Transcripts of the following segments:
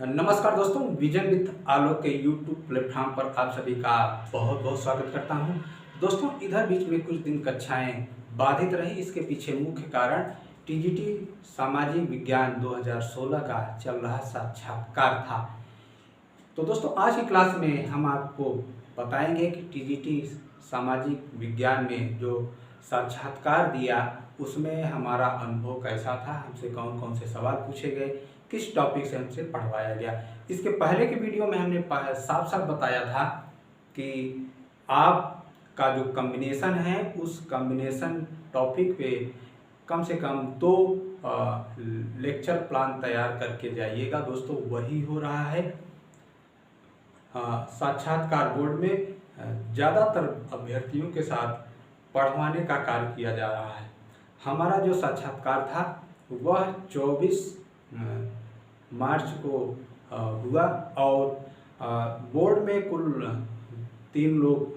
नमस्कार दोस्तों, vision with आलोक के यूट्यूब प्लेटफॉर्म पर आप सभी का बहुत बहुत स्वागत करता हूं। दोस्तों, इधर बीच में कुछ दिन कक्षाएं बाधित रही। इसके पीछे मुख्य कारण टीजीटी सामाजिक विज्ञान 2016 का चल रहा साक्षात्कार था। तो दोस्तों, आज की क्लास में हम आपको बताएंगे कि टीजीटी सामाजिक विज्ञान में जो साक्षात्कार दिया उसमें हमारा अनुभव कैसा था, हमसे कौन कौन से सवाल पूछे गए, किस टॉपिक से हमसे पढ़वाया गया। इसके पहले के वीडियो में हमने साफ साफ बताया था कि आपका जो कॉम्बिनेशन है उस कॉम्बिनेशन टॉपिक पे कम से कम 2 लेक्चर प्लान तैयार करके जाइएगा। दोस्तों, वही हो रहा है। साक्षात्कार बोर्ड में ज़्यादातर अभ्यर्थियों के साथ पढ़वाने का कार्य किया जा रहा है। हमारा जो साक्षात्कार था वह 24 मार्च को हुआ और बोर्ड में कुल 3 लोग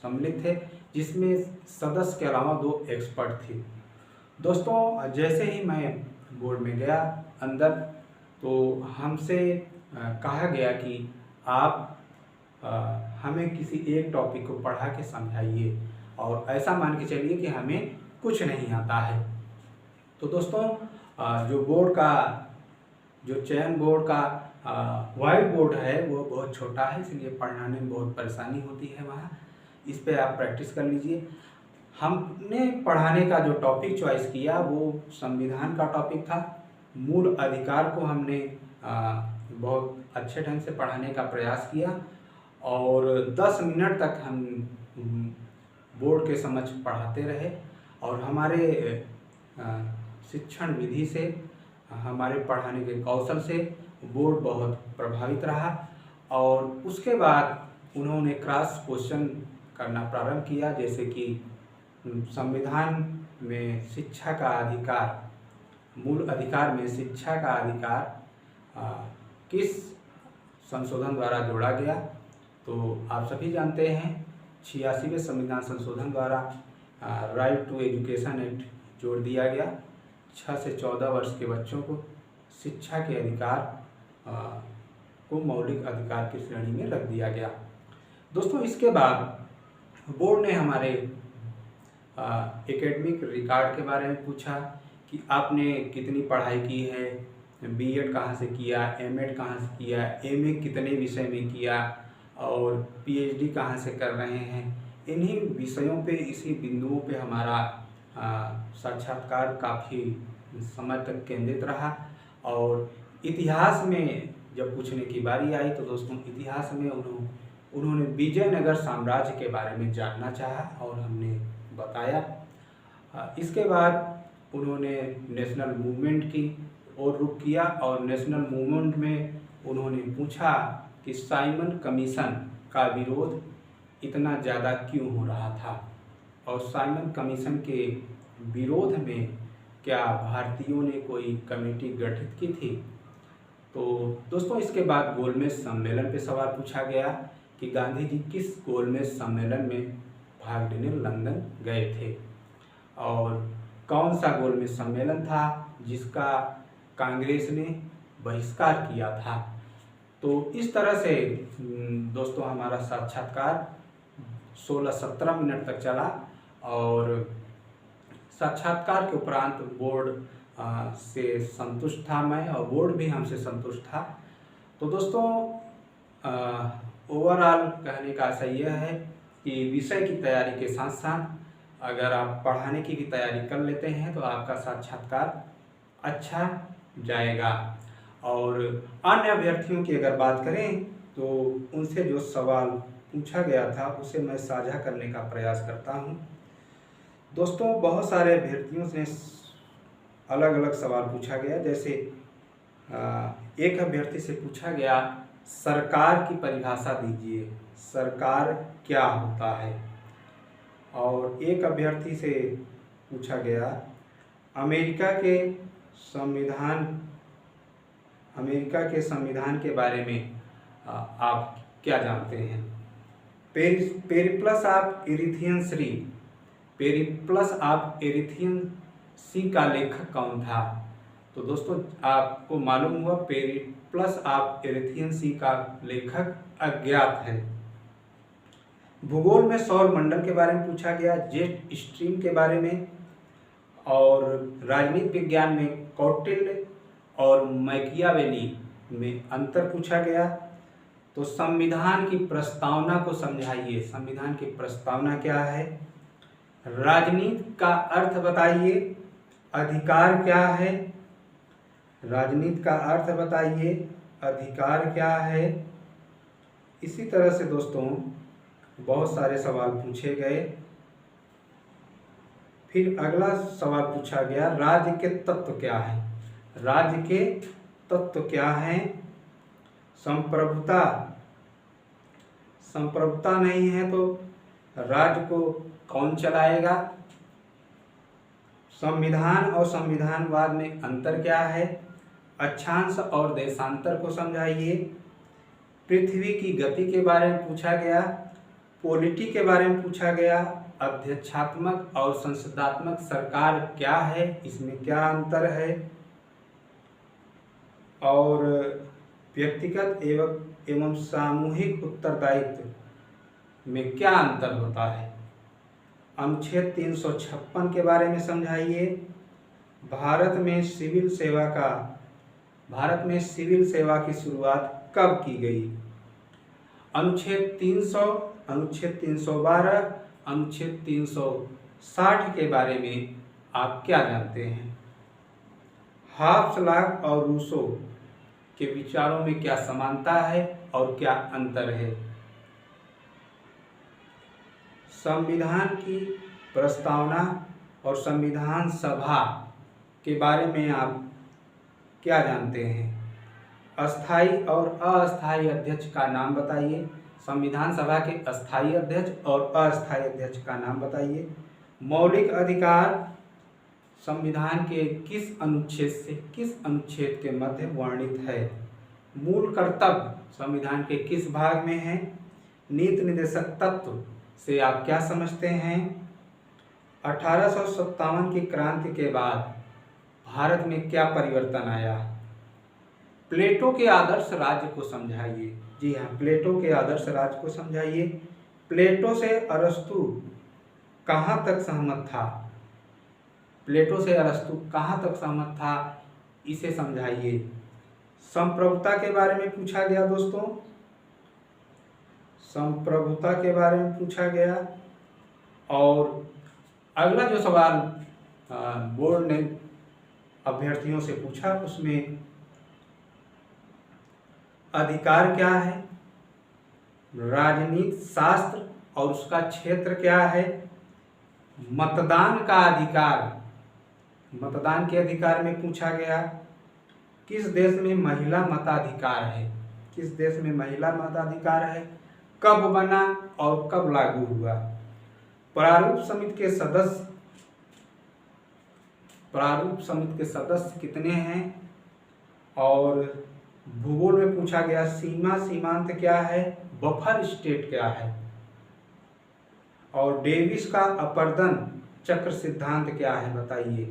सम्मिलित थे, जिसमें सदस्य के अलावा 2 एक्सपर्ट थे। दोस्तों, जैसे ही मैं बोर्ड में गया अंदर, तो हमसे कहा गया कि आप हमें किसी एक टॉपिक को पढ़ा के समझाइए और ऐसा मान के चलिए कि हमें कुछ नहीं आता है। तो दोस्तों, जो बोर्ड का जो चयन बोर्ड का वाइट बोर्ड है वो बहुत छोटा है, इसलिए पढ़ाने में बहुत परेशानी होती है वहाँ। इस पे आप प्रैक्टिस कर लीजिए। हमने पढ़ाने का जो टॉपिक चॉइस किया वो संविधान का टॉपिक था। मूल अधिकार को हमने बहुत अच्छे ढंग से पढ़ाने का प्रयास किया और 10 मिनट तक हम बोर्ड के समक्ष पढ़ाते रहे और हमारे शिक्षण विधि से, हमारे पढ़ाने के कौशल से बोर्ड बहुत प्रभावित रहा। और उसके बाद उन्होंने क्रॉस क्वेश्चन करना प्रारंभ किया, जैसे कि संविधान में शिक्षा का अधिकार, मूल अधिकार में शिक्षा का अधिकार किस संशोधन द्वारा जोड़ा गया। तो आप सभी जानते हैं 86वें संविधान संशोधन द्वारा राइट टू एजुकेशन एक्ट जोड़ दिया गया। 6 से 14 वर्ष के बच्चों को शिक्षा के अधिकार को मौलिक अधिकार की श्रेणी में रख दिया गया। दोस्तों, इसके बाद बोर्ड ने हमारे एकेडमिक रिकॉर्ड के बारे में पूछा कि आपने कितनी पढ़ाई की है, बीएड कहाँ से किया, एमएड कहाँ से किया, एमए कितने विषय में किया और पीएचडी कहाँ से कर रहे हैं। इन्हीं विषयों पे, इसी बिंदुओं पे हमारा साक्षात्कार काफ़ी समय तक केंद्रित रहा। और इतिहास में जब पूछने की बारी आई तो दोस्तों, इतिहास में उन्होंने विजयनगर साम्राज्य के बारे में जानना चाहा और हमने बताया। इसके बाद उन्होंने नेशनल मूवमेंट की ओर रुख किया और नेशनल मूवमेंट में उन्होंने पूछा कि साइमन कमीशन का विरोध इतना ज़्यादा क्यों हो रहा था और साइमन कमीशन के विरोध में क्या भारतीयों ने कोई कमेटी गठित की थी। तो दोस्तों, इसके बाद गोलमेज सम्मेलन पे सवाल पूछा गया कि गांधी जी किस गोलमेज सम्मेलन में भाग लेने लंदन गए थे और कौन सा गोलमेज सम्मेलन था जिसका कांग्रेस ने बहिष्कार किया था। तो इस तरह से दोस्तों हमारा साक्षात्कार 16-17 मिनट तक चला और साक्षात्कार के उपरांत बोर्ड से संतुष्ट था मैं और बोर्ड भी हमसे संतुष्ट था। तो दोस्तों, ओवरऑल कहने का आशय यह है कि विषय की तैयारी के साथ साथ अगर आप पढ़ाने की भी तैयारी कर लेते हैं तो आपका साक्षात्कार अच्छा जाएगा। और अन्य अभ्यर्थियों की अगर बात करें तो उनसे जो सवाल पूछा गया था उसे मैं साझा करने का प्रयास करता हूं। दोस्तों, बहुत सारे अभ्यर्थियों से अलग अलग सवाल पूछा गया। जैसे एक अभ्यर्थी से पूछा गया, सरकार की परिभाषा दीजिए, सरकार क्या होता है। और एक अभ्यर्थी से पूछा गया, अमेरिका के संविधान के बारे में आप क्या जानते हैं। पेरिप्लस ऑफ एरिथियन सी का लेखक कौन था। तो दोस्तों आपको मालूम हुआ पेरिप्लस ऑफ एरेथियन सी का लेखक अज्ञात है। भूगोल में सौर मंडल के बारे में पूछा गया, जेट स्ट्रीम के बारे में, और राजनीति विज्ञान में कौटिल्य और मैकियावेली में अंतर पूछा गया। तो संविधान की प्रस्तावना को समझाइए। संविधान की प्रस्तावना क्या है? राजनीति का अर्थ बताइए। अधिकार क्या है? राजनीति का अर्थ बताइए। अधिकार क्या है? इसी तरह से दोस्तों बहुत सारे सवाल पूछे गए। फिर अगला सवाल पूछा गया, राज्य के तत्व क्या है? राज्य के तत्व क्या हैं? संप्रभुता। संप्रभुता नहीं है तो राज्य को कौन चलाएगा? संविधान और संविधानवाद में अंतर क्या है? अक्षांश और देशांतर को समझाइए। पृथ्वी की गति के बारे में पूछा गया। पॉलिटी के बारे में पूछा गया। अध्यक्षात्मक और संसदात्मक सरकार क्या है, इसमें क्या अंतर है? और व्यक्तिगत एवं सामूहिक उत्तरदायित्व में क्या अंतर होता है? अनुच्छेद 356 के बारे में समझाइए। भारत में सिविल सेवा की शुरुआत कब की गई? अनुच्छेद 300, अनुच्छेद 312, अनुच्छेद 360 के बारे में आप क्या जानते हैं? हाब्स लॉक और रूसो के विचारों में क्या समानता है और क्या अंतर है? संविधान की प्रस्तावना और संविधान सभा के बारे में आप क्या जानते हैं? अस्थायी और अस्थायी अध्यक्ष का नाम बताइए। संविधान सभा के अस्थायी अध्यक्ष और अस्थायी अध्यक्ष का नाम बताइए। मौलिक अधिकार संविधान के किस अनुच्छेद से किस अनुच्छेद के मध्य वर्णित है? मूल कर्तव्य संविधान के किस भाग में है? नीति निर्देशक तत्व से आप क्या समझते हैं? 1857 की क्रांति के बाद भारत में क्या परिवर्तन आया? प्लेटो के आदर्श राज्य को समझाइए। जी हाँ, प्लेटो के आदर्श राज्य को समझाइए। प्लेटो से अरस्तु कहाँ तक सहमत था? प्लेटो से अरस्तु कहाँ तक सहमत था, इसे समझाइए। संप्रभुता के बारे में पूछा गया दोस्तों। संप्रभुता के बारे में पूछा गया। और अगला जो सवाल बोर्ड ने अभ्यर्थियों से पूछा उसमें अधिकार क्या है, राजनीति शास्त्र और उसका क्षेत्र क्या है, मतदान का अधिकार, मतदान के अधिकार में पूछा गया, किस देश में महिला मताधिकार है, किस देश में महिला मताधिकार है, कब बना और कब लागू हुआ, प्रारूप समिति के सदस्य कितने हैं, और भूगोल में पूछा गया सीमांत क्या है, बफर स्टेट क्या है, और डेविस का अपर्दन चक्र सिद्धांत क्या है बताइए।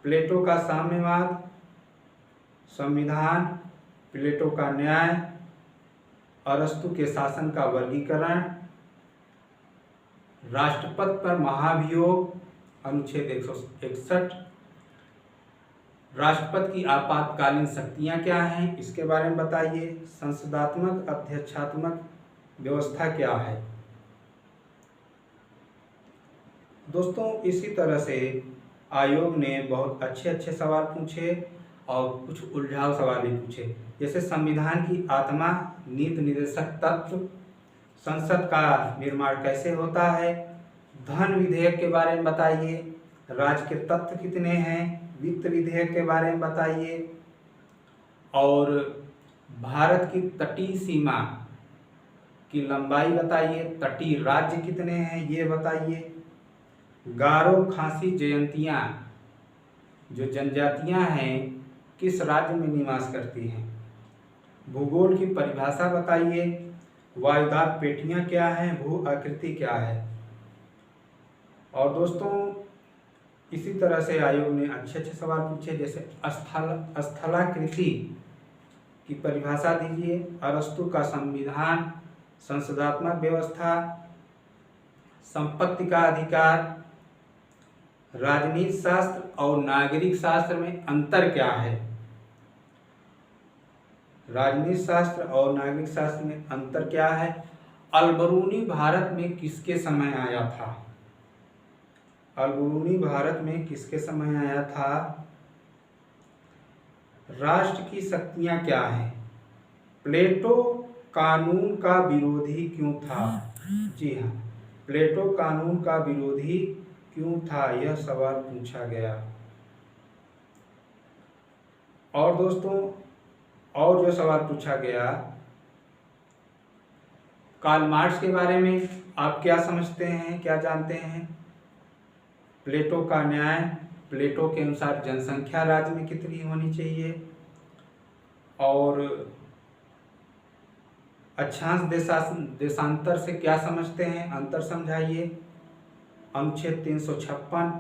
प्लेटो का साम्यवाद, संविधान, प्लेटो का न्याय, अरस्तु के शासन का वर्गीकरण, राष्ट्रपति पर महाभियोग अनुच्छेद 161, राष्ट्रपति की आपातकालीन शक्तियां क्या हैं इसके बारे में बताइए। संसदात्मक अध्यक्षात्मक व्यवस्था क्या है। दोस्तों इसी तरह से आयोग ने बहुत अच्छे सवाल पूछे और कुछ उलझाऊ सवाल भी पूछे, जैसे संविधान की आत्मा, नीति निर्देशक तत्व, संसद का निर्माण कैसे होता है, धन विधेयक के बारे में बताइए, राज्य के तत्व कितने हैं, वित्त विधेयक के बारे में बताइए, और भारत की तटीय सीमा की लंबाई बताइए, तटीय राज्य कितने हैं ये बताइए, गारो खासी जयंतियाँ जो जनजातियाँ हैं किस राज्य में निवास करती हैं, भूगोल की परिभाषा बताइए, वायुदाब पेटियाँ क्या हैं, भू आकृति क्या है। और दोस्तों इसी तरह से आयोग ने अच्छे अच्छे सवाल पूछे, जैसे स्थलाकृति की परिभाषा दीजिए, अरस्तु का संविधान, संसदात्मक व्यवस्था, संपत्ति का अधिकार, राजनीति शास्त्र और नागरिक शास्त्र में अंतर क्या है। राजनीति शास्त्र और नागरिक शास्त्र में अंतर क्या है। अलबरूनी भारत में किसके समय आया था। अलबरूनी भारत में किसके समय आया था। राष्ट्र की शक्तियां क्या है। प्लेटो कानून का विरोधी क्यों था। जी हाँ, प्लेटो कानून का विरोधी क्यों था, यह सवाल पूछा गया। और दोस्तों, और जो सवाल पूछा गया, कार्ल मार्क्स के बारे में आप क्या समझते हैं, क्या जानते हैं। प्लेटो का न्याय, प्लेटो के अनुसार जनसंख्या राज्य में कितनी होनी चाहिए। और अक्षांश देशांतर से क्या समझते हैं, अंतर समझाइए। अनुच्छेद 356।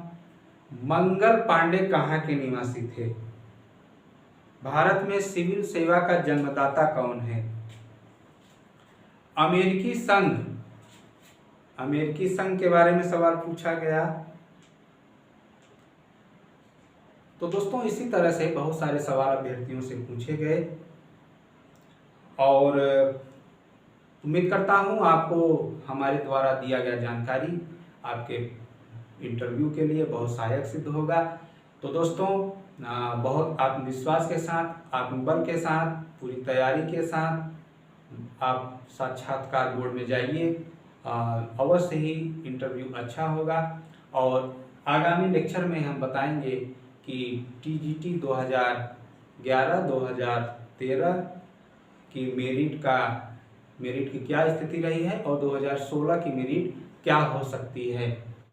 मंगल पांडे कहाँ के निवासी थे। भारत में सिविल सेवा का जन्मदाता कौन है। अमेरिकी संघ के बारे में सवाल पूछा गया। तो दोस्तों, इसी तरह से बहुत सारे सवाल अभ्यर्थियों से पूछे गए और उम्मीद करता हूं आपको हमारे द्वारा दिया गया जानकारी आपके इंटरव्यू के लिए बहुत सहायक सिद्ध होगा। तो दोस्तों, बहुत आत्मविश्वास के साथ, आत्मबल के साथ, पूरी तैयारी के साथ आप साक्षात्कार बोर्ड में जाइए। अवश्य ही इंटरव्यू अच्छा होगा। और आगामी लेक्चर में हम बताएंगे कि टीजीटी 2011-2013 की मेरिट की क्या स्थिति रही है और 2016 की मेरिट क्या हो सकती है।